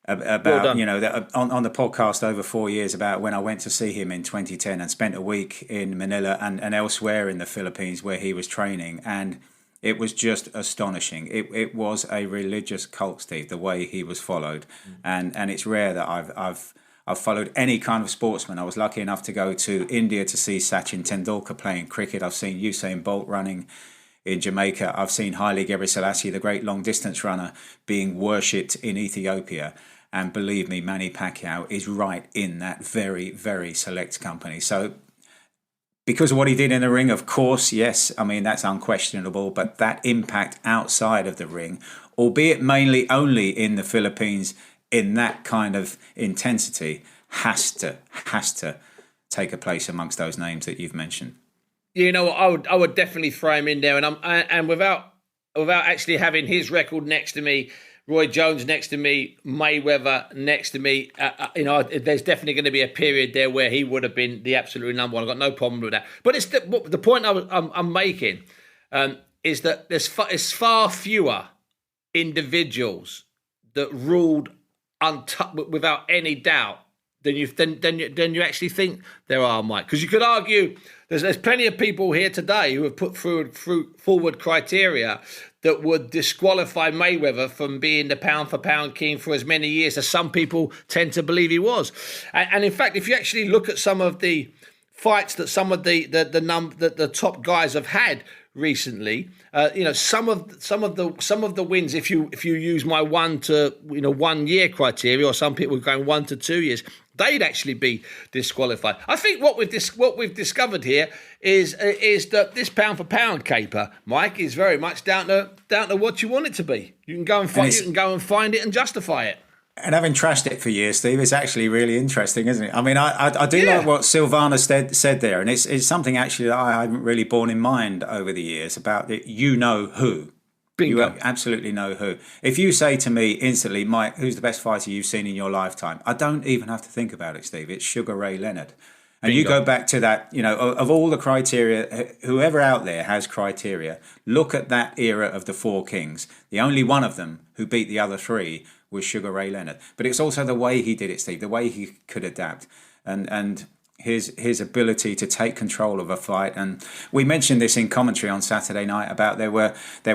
About on the podcast over 4 years about when I went to see him in 2010 and spent a week in Manila and elsewhere in the Philippines where he was training, and it was just astonishing. It was a religious cult, Steve, the way he was followed, and it's rare that I've followed any kind of sportsman. I was lucky enough to go to India to see Sachin Tendulkar playing cricket. I've seen Usain Bolt running in Jamaica. I've seen Haile Gebrselassie, the great long distance runner, being worshipped in Ethiopia. And believe me, Manny Pacquiao is right in that very, very select company. So because of what he did in the ring, of course, yes, I mean, that's unquestionable. But that impact outside of the ring, albeit mainly only in the Philippines, in that kind of intensity, has to take a place amongst those names that you've mentioned. You know, I would definitely throw him in there, and without actually having his record next to me, Roy Jones next to me, Mayweather next to me, there's definitely going to be a period there where he would have been the absolute number one. I've got no problem with that. But it's the point I'm making is that there's far fewer individuals that ruled without any doubt than you actually think there are, Mike. Because you could argue there's plenty of people here today who have put forward criteria that would disqualify Mayweather from being the pound-for-pound king for as many years as some people tend to believe he was. And in fact, if you actually look at some of the fights that some of the top guys have had recently, some of the wins, if you use my 1 year criteria, or some people are going 1 to 2 years, they'd actually be disqualified. I think what we've discovered here is that this pound for pound caper, Mike, is very much down to what you want it to be. You can go and find it and justify it. And having trashed it for years, Steve, it's actually really interesting, isn't it? I mean, I do like what Silvana said there, and it's something actually that I haven't really borne in mind over the years about it. You know who. Bingo. You absolutely know who. If you say to me instantly, Mike, who's the best fighter you've seen in your lifetime? I don't even have to think about it, Steve. It's Sugar Ray Leonard. And you go back to that, of all the criteria, whoever out there has criteria, look at that era of the Four Kings. The only one of them who beat the other three was Sugar Ray Leonard. But it's also the way he did it, Steve, the way he could adapt. And his ability to take control of a fight. And we mentioned this in commentary on Saturday night about there were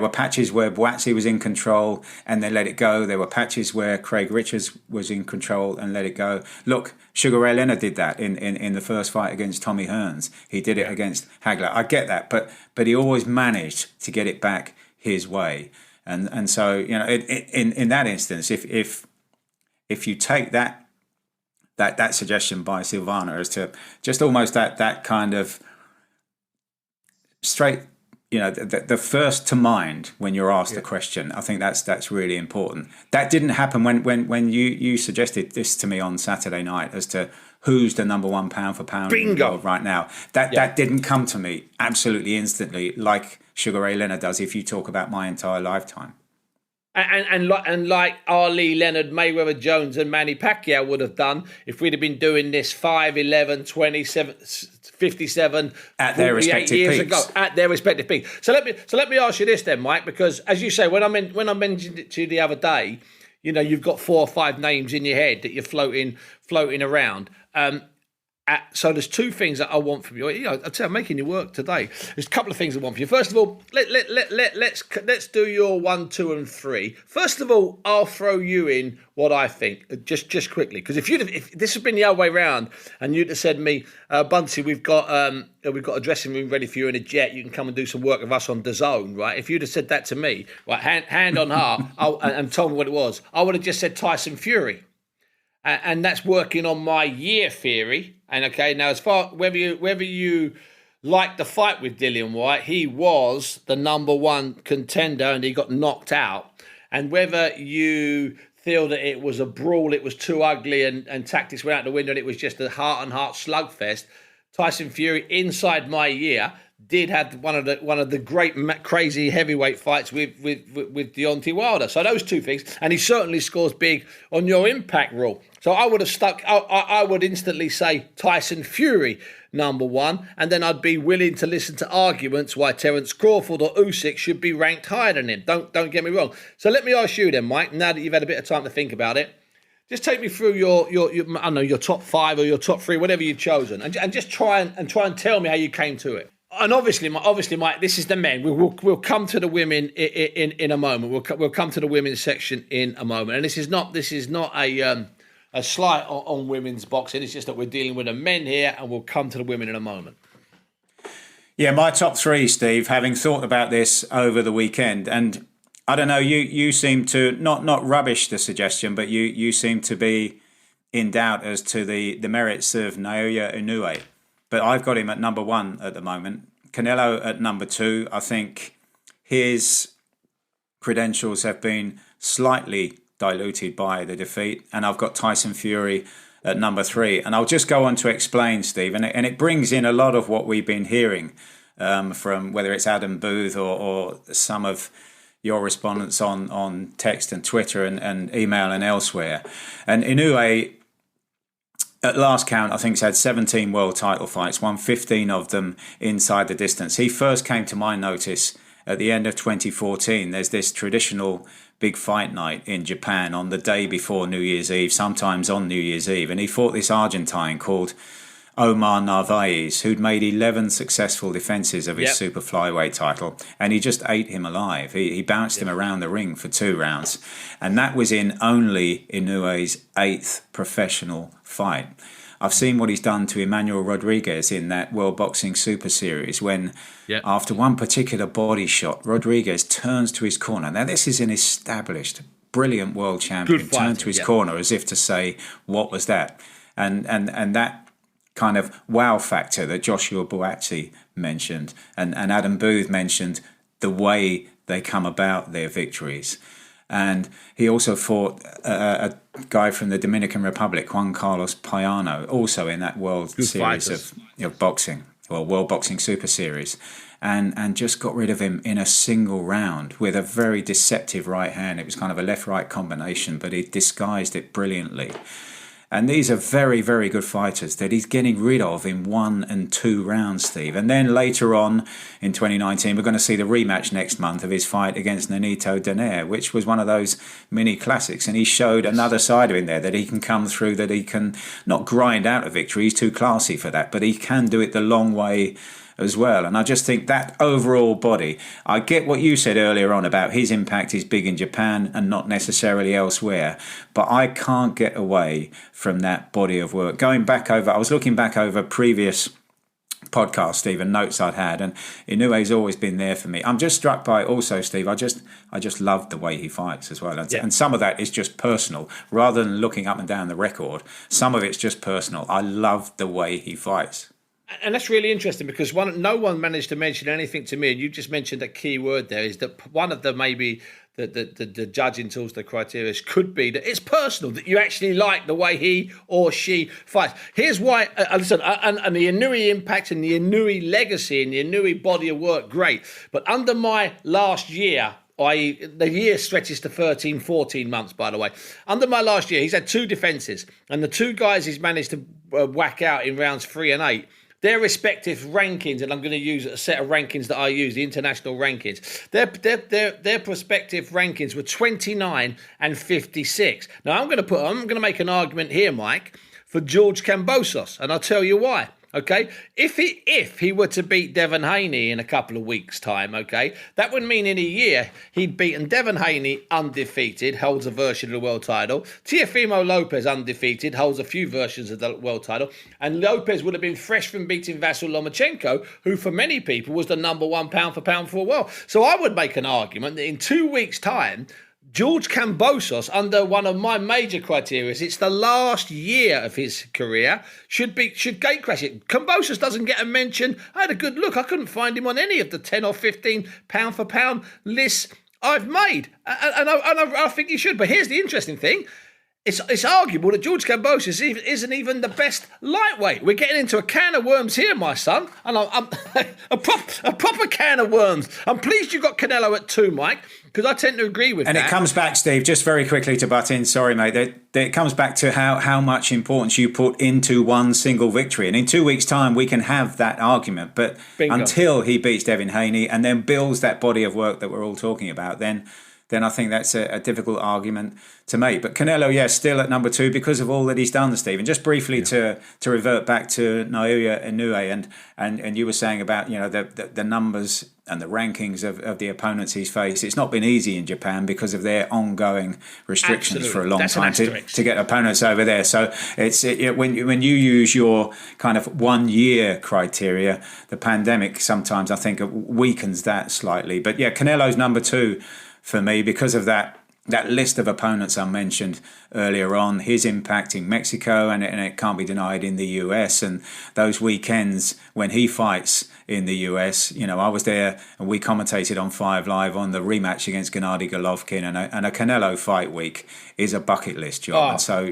patches where Buatsi was in control and they let it go. There were patches where Craig Richards was in control and let it go. Look, Sugar Ray Leonard did that in the first fight against Tommy Hearns. He did it against Hagler. I get that, but he always managed to get it back his way. And so, in that instance, if you take that suggestion by Silvana as to just almost that kind of straight, the first to mind when you're asked a question, I think that's really important. That didn't happen when you suggested this to me on Saturday night as to who's the number one pound for pound in the world right now. That didn't come to me absolutely instantly like Sugar Ray Leonard does if you talk about my entire lifetime. And like Ali, Leonard, Mayweather, Jones and Manny Pacquiao would have done if we'd have been doing this 5, 11, 27, 57 at their respective years peaks. ago, at their respective peaks. So let me ask you this then, Mike, because as you say, when I mentioned it to you the other day, you've got 4 or 5 names in your head that you're floating around. So there's 2 things that I want from you. I'll tell you, I'm making you work today. There's a couple of things I want from you. First of all, let's do your 1, 2, and 3. First of all, I'll throw you in what I think, just quickly, because if this had been the other way round and you'd have said to me, Bunce, we've got a dressing room ready for you in a jet. You can come and do some work with us on DAZN, right? If you'd have said that to me, right, hand on heart, and told me what it was, I would have just said Tyson Fury. And that's working on my year theory. And okay, now as far whether you like the fight with Dillian Whyte, he was the number 1 contender and he got knocked out. And whether you feel that it was a brawl, it was too ugly and tactics went out the window and it was just a heart-and-heart slugfest, Tyson Fury inside my year did have one of the great crazy heavyweight fights with Deontay Wilder. So those 2 things, and he certainly scores big on your impact rule. So I would have stuck. I would instantly say Tyson Fury number 1, and then I'd be willing to listen to arguments why Terence Crawford or Usyk should be ranked higher than him. Don't get me wrong. So let me ask you then, Mike. Now that you've had a bit of time to think about it, just take me through your I don't know, your top 5 or your top 3, whatever you've chosen, and just try and tell me how you came to it. And obviously, Mike, this is the men. We'll come to the women in a moment. We'll come to the women's section in a moment. And this is not a slight on women's boxing. It's just that we're dealing with the men here, and we'll come to the women in a moment. Yeah, my top 3, Steve. Having thought about this over the weekend, and I don't know. You seem to not rubbish the suggestion, but you seem to be in doubt as to the merits of Naoya Inoue. But I've got him at number 1 at the moment. Canelo at number 2. I think his credentials have been slightly diluted by the defeat, and I've got Tyson Fury at number 3. And I'll just go on to explain, Steve, and it brings in a lot of what we've been hearing from whether it's Adam Booth or some of your respondents on text and Twitter and email and elsewhere. And Inoue, at last count, I think he's had 17 world title fights, won 15 of them inside the distance. He first came to my notice at the end of 2014. There's this traditional big fight night in Japan on the day before New Year's Eve, sometimes on New Year's Eve. And he fought this Argentine called Omar Narvaez, who'd made 11 successful defences of his super flyweight title, and he just ate him alive. He bounced him around the ring for 2 rounds, and that was in only Inoue's 8th professional fight. I've seen what he's done to Emmanuel Rodriguez in that World Boxing Super Series when, after one particular body shot, Rodriguez turns to his corner. Now, this is an established, brilliant world champion. Turned to his corner as if to say, what was that? And that kind of wow factor that Joshua Buatsi mentioned and Adam Booth mentioned, the way they come about their victories. And he also fought a guy from the Dominican Republic, Juan Carlos Payano, also in that World Series of boxing, or World Boxing Super Series, and just got rid of him in a single round with a very deceptive right hand. It was kind of a left-right combination, but he disguised it brilliantly. And these are very, very good fighters that he's getting rid of in 1 and 2 rounds, Steve. And then later on in 2019, we're going to see the rematch next month of his fight against Nonito Donaire, which was one of those mini classics. And he showed another side of him there, that he can come through, that he can not grind out a victory. He's too classy for that, but he can do it the long way as well. And I just think that overall body, I get what you said earlier on about his impact is big in Japan and not necessarily elsewhere, but I can't get away from that body of work. I was looking back over previous podcasts, Steve, and notes I'd had, and Inoue's always been there for me. I'm just struck by also, Steve, I just love the way he fights as well. And some of that is just personal, rather than looking up and down the record. Some of it's just personal. I love the way he fights. And that's really interesting because no one managed to mention anything to me, and you just mentioned a key word there, is that one of the maybe the judging tools, the criteria could be that it's personal, that you actually like the way he or she fights. Here's why, listen, and the Inoue impact and the Inoue legacy and the Inoue body of work, great. But under my last year, the year stretches to 13, 14 months, by the way. Under my last year, he's had 2 defences, and the 2 guys he's managed to whack out in rounds 3 and 8, their respective rankings, and I'm going to use a set of rankings that I use, the international rankings. Their prospective rankings were 29 and 56. Now I'm going to make an argument here, Mike, for George Kambosos, and I'll tell you why. Okay, if he were to beat Devin Haney in a couple of weeks' time, okay, that would mean in a year he'd beaten Devin Haney undefeated, holds a version of the world title. Teofimo Lopez undefeated, holds a few versions of the world title, and Lopez would have been fresh from beating Vasyl Lomachenko, who for many people was the number 1 pound for pound for the world. So I would make an argument that in 2 weeks' time, George Kambosos, under one of my major criteria, it's the last year of his career, should gatecrash it. Kambosos doesn't get a mention. I had a good look. I couldn't find him on any of the 10 or 15 pound for pound lists I've made. And I think he should. But here's the interesting thing. It's arguable that George Kambosos isn't even the best lightweight. We're getting into a can of worms here, my son, and I'm a proper can of worms. I'm pleased you got Canelo at 2, Mike, because I tend to agree with that. And it comes back, Steve, just very quickly to butt in, sorry, mate, it comes back to how much importance you put into one single victory. And in 2 weeks' time, we can have that argument. But until he beats Devin Haney and then builds that body of work that we're all talking about, then I think that's a difficult argument to make. But Canelo, yes, still at number 2 because of all that he's done, Stephen. Just briefly to revert back to Naoya Inoue, and you were saying about the numbers and the rankings of the opponents he's faced. It's not been easy in Japan because of their ongoing restrictions for a long time to get opponents over there. So when you use your kind of 1 year criteria, the pandemic sometimes I think weakens that slightly. But yeah, Canelo's number 2. for me because of that list of opponents I mentioned earlier on, his impact in Mexico, and it can't be denied in the US, and those weekends when he fights in the US. I was there and we commentated on 5 Live on the rematch against Gennady Golovkin, and a Canelo fight week is a bucket list job. And so,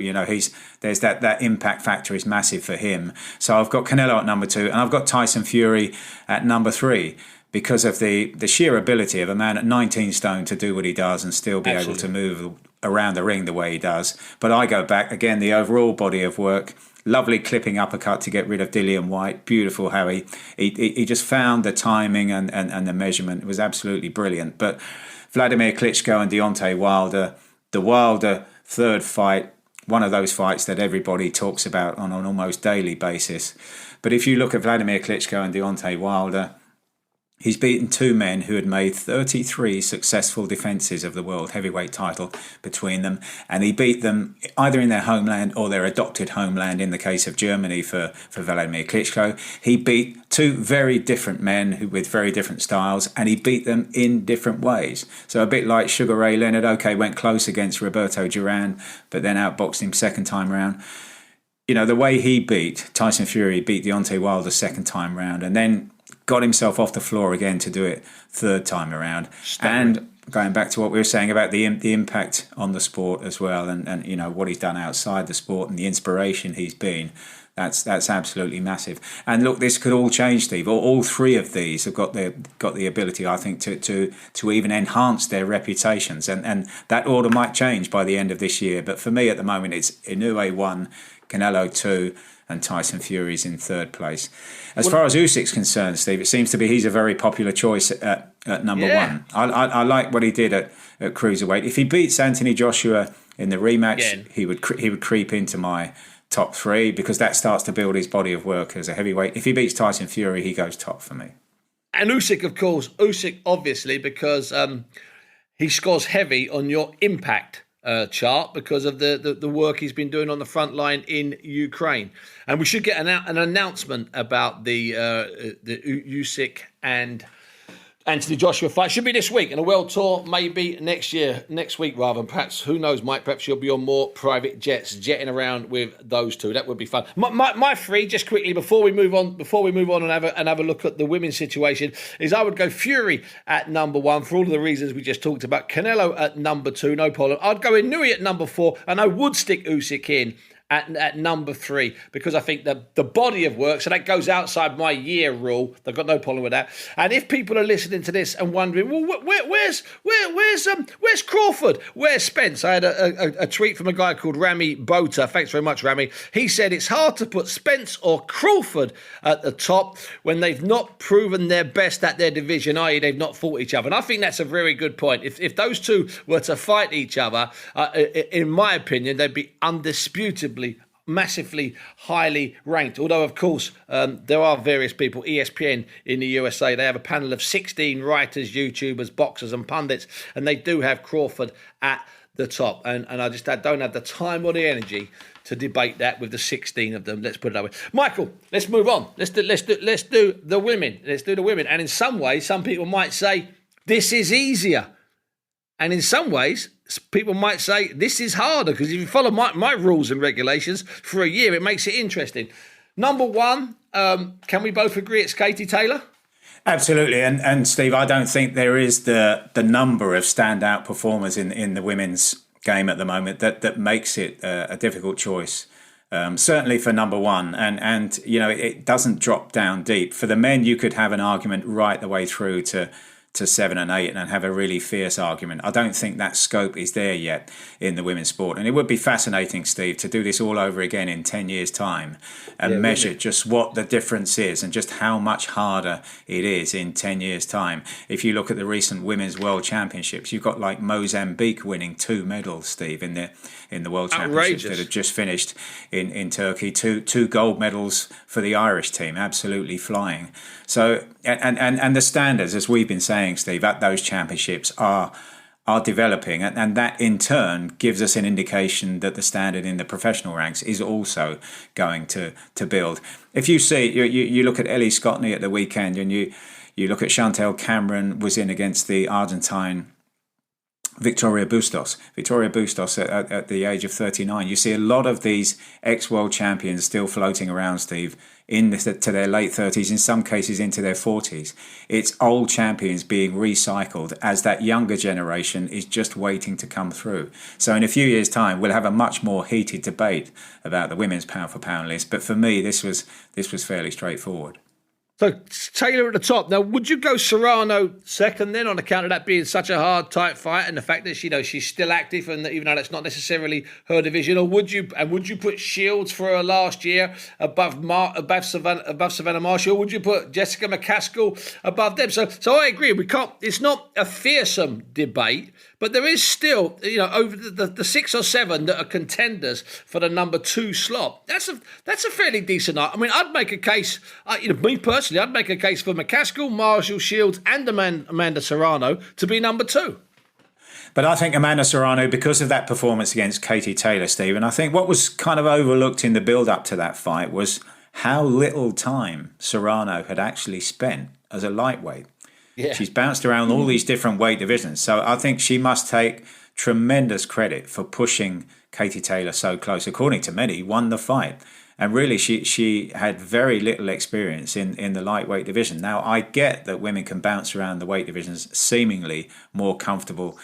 there's that impact factor is massive for him. So I've got Canelo at number 2, and I've got Tyson Fury at number 3. Because of the sheer ability of a man at 19 stone to do what he does and still be able to move around the ring the way he does. But I go back, again, the overall body of work, lovely clipping uppercut to get rid of Dillian White. Beautiful how he just found the timing and the measurement. It was absolutely brilliant. But Vladimir Klitschko and Deontay Wilder, the Wilder third fight, one of those fights that everybody talks about on an almost daily basis. But if you look at Vladimir Klitschko and Deontay Wilder, he's beaten 2 men who had made 33 successful defences of the world heavyweight title between them. And he beat them either in their homeland or their adopted homeland, in the case of Germany for Vladimir Klitschko. He beat 2 very different men with very different styles, and he beat them in different ways. So a bit like Sugar Ray Leonard, went close against Roberto Duran, but then outboxed him second time round. The way he beat Tyson Fury, beat Deontay Wilder second time round, and then got himself off the floor again to do it third time around. And going back to what we were saying about the impact on the sport as well, and what he's done outside the sport and the inspiration he's been, that's absolutely massive. And look, this could all change, Steve. All 3 of these have got the ability, I think, to even enhance their reputations, and that order might change by the end of this year. But for me at the moment, it's Inoue 1, Canelo 2, and Tyson Fury's in third place. As far as Usyk's concerned, Steve, it seems to be he's a very popular choice at number 1. I like what he did at cruiserweight. If he beats Anthony Joshua in the rematch, he would creep into my top 3, because that starts to build his body of work as a heavyweight. If he beats Tyson Fury, he goes top for me. And Usyk, of course, obviously, because he scores heavy on your impact chart because of the work he's been doing on the front line in Ukraine. And we should get an announcement about the Usyk and Anthony Joshua fight. Should be this week, and a world tour maybe next week rather. Perhaps, who knows, Mike, perhaps you'll be on more private jets jetting around with those 2. That would be fun. My 3, just quickly before we move on and have a look at the women's situation, is I would go Fury at number 1 for all of the reasons we just talked about. Canelo at number 2, no problem. I'd go Inoue at number 4, and I would stick Usyk in at number 3, because I think the body of work, so that goes outside my year rule. I've got no problem with that. And if people are listening to this and wondering, well, where's Crawford? Where's Spence? I had a tweet from a guy called Rami Bota. Thanks very much, Rami. He said it's hard to put Spence or Crawford at the top when they've not proven their best at their division, i.e. they've not fought each other. And I think that's a very good point. If those 2 were to fight each other, in my opinion, they'd be undisputably massively highly ranked. Although, of course, there are various people. ESPN in the USA, they have a panel of 16 writers, YouTubers, boxers and pundits, and they do have Crawford at the top. And I don't have the time or the energy to debate that with the 16 of them. Let's put it that way. Michael, let's move on. Let's do the women. Let's do the women. And in some ways, some people might say this is easier. And in some ways, people might say this is harder, because if you follow my rules and regulations for a year, it makes it interesting. Number 1, can we both agree it's Katie Taylor? Absolutely. And Steve, I don't think there is the number of standout performers in the women's game at the moment that makes it a difficult choice. Certainly for number 1. And it doesn't drop down deep. For the men, you could have an argument right the way through to 7 and 8 and have a really fierce argument. I don't think that scope is there yet in the women's sport. And it would be fascinating, Steve, to do this all over again in 10 years' time and measure just what the difference is and just how much harder it is in 10 years' time. If you look at the recent Women's World Championships, you've got like Mozambique winning 2 medals, Steve, in the World Championships that have just finished in Turkey. Two gold medals for the Irish team, absolutely flying. So, and the standards, as we've been saying, Steve, at those championships are developing, and that in turn gives us an indication that the standard in the professional ranks is also going to build. If you see, you look at Ellie Scottney at the weekend, and you look at Chantel Cameron was in against the Argentine Victoria Bustos. Victoria Bustos at the age of 39. You see a lot of these ex-world champions still floating around, Steve, to their late 30s, in some cases into their 40s. It's old champions being recycled as that younger generation is just waiting to come through. So in a few years' time, we'll have a much more heated debate about the women's pound-for-pound list. But for me, this was fairly straightforward. So Taylor at the top. Now, would you go Serrano second then, on account of that being such a hard, tight fight and the fact that she's still active, and even though that's not necessarily her division, or would you put Shields for her last year above Savannah Marshall? Would you put Jessica McCaskill above them? So I agree. We can't. It's not a fearsome debate, but there is still, over the 6 or 7 that are contenders for the number 2 slot. That's a fairly decent. I mean, I'd make a case. Me personally, I'd make a case for McCaskill, Marshall, Shields, and Amanda Serrano to be number 2. But I think Amanda Serrano, because of that performance against Katie Taylor, Steve, and I think what was kind of overlooked in the build-up to that fight was how little time Serrano had actually spent as a lightweight. Yeah. She's bounced around all these different weight divisions. So I think she must take tremendous credit for pushing Katie Taylor so close. According to many, won the fight. And really, she had very little experience in the lightweight division. Now, I get that women can bounce around the weight divisions seemingly more comfortable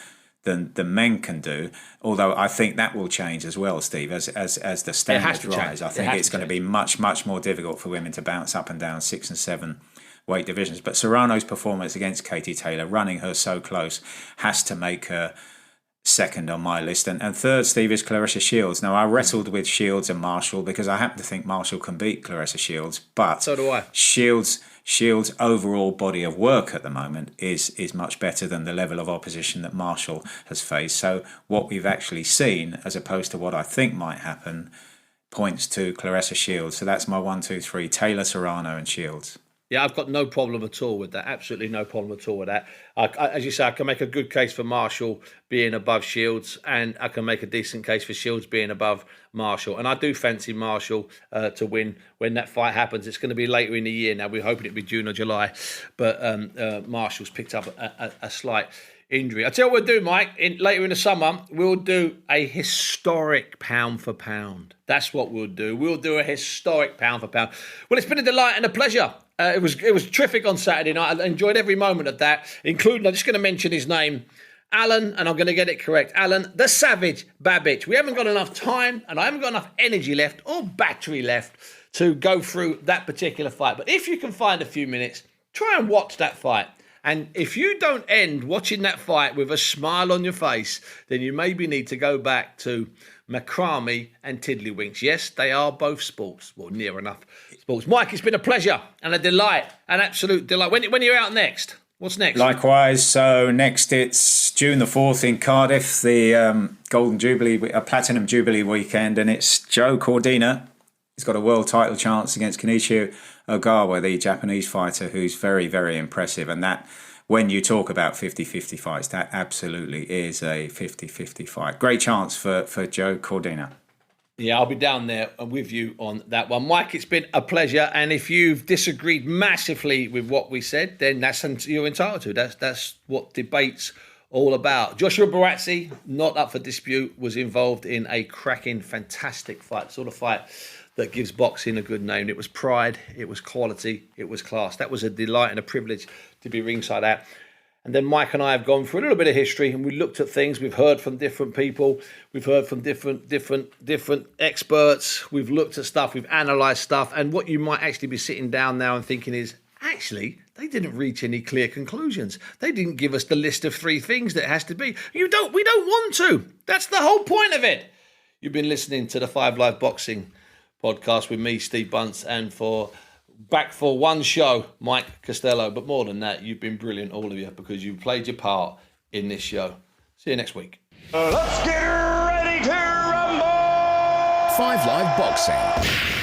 than men can do. Although I think that will change as well, Steve, as the standards rise. I think it's going to be much, much more difficult for women to bounce up and down 6 and 7 weight divisions. But Serrano's performance against Katie Taylor, running her so close, has to make her second on my list. And third, Steve, is Claressa Shields. Now, I wrestled with Shields and Marshall because I happen to think Marshall can beat Claressa Shields. But so do I. Shields' overall body of work at the moment is much better than the level of opposition that Marshall has faced. So what we've actually seen, as opposed to what I think might happen, points to Claressa Shields. So that's my 1, 2, 3, Taylor, Serrano and Shields. Yeah, I've got no problem at all with that. Absolutely no problem at all with that. As you say, I can make a good case for Marshall being above Shields, and I can make a decent case for Shields being above Marshall. And I do fancy Marshall to win when that fight happens. It's going to be later in the year now. We're hoping it'll be June or July. But Marshall's picked up a slight injury. I'll tell you what we'll do, Mike. Later in the summer, we'll do a historic pound for pound. That's what we'll do. We'll do a historic pound for pound. Well, it's been a delight and a pleasure. It was terrific on Saturday night. I enjoyed every moment of that, including, I'm just going to mention his name, Alan, and I'm going to get it correct, Alan the Savage Babbage. We haven't got enough time, and I haven't got enough energy left or battery left to go through that particular fight. But if you can find a few minutes, try and watch that fight. And if you don't end watching that fight with a smile on your face, then you maybe need to go back to macrame and tiddlywinks. Yes, they are both sports. Well, near enough sports. Mike, it's been a pleasure and a delight, an absolute delight. When are you out next? What's next? Likewise. So next it's June the 4th in Cardiff, the Golden Jubilee, a Platinum Jubilee weekend, and it's Joe Cordina. He's got a world title chance against Kenichi Ogawa, the Japanese fighter, who's very, very impressive. And that, when you talk about 50-50 fights, that absolutely is a 50-50 fight. Great chance for Joe Cordina. Yeah, I'll be down there with you on that one. Mike, it's been a pleasure. And if you've disagreed massively with what we said, then you're entitled to. That's what debate's all about. Joshua Barazzi, not up for dispute, was involved in a cracking, fantastic fight. Sort of fight that gives boxing a good name. It was pride, it was quality, it was class. That was a delight and a privilege to be ringside at. And then Mike and I have gone through a little bit of history, and we looked at things. We've heard from different people. We've heard from different experts. We've looked at stuff. We've analysed stuff. And what you might actually be sitting down now and thinking is, actually, they didn't reach any clear conclusions. They didn't give us the list of 3 things that it has to be. We don't want to. That's the whole point of it. You've been listening to the 5 Live Boxing podcast with me, Steve Bunce, and back for one show, Mike Costello. But more than that, you've been brilliant, all of you, because you played your part in this show. See you next week. Let's get ready to rumble! 5 Live Boxing.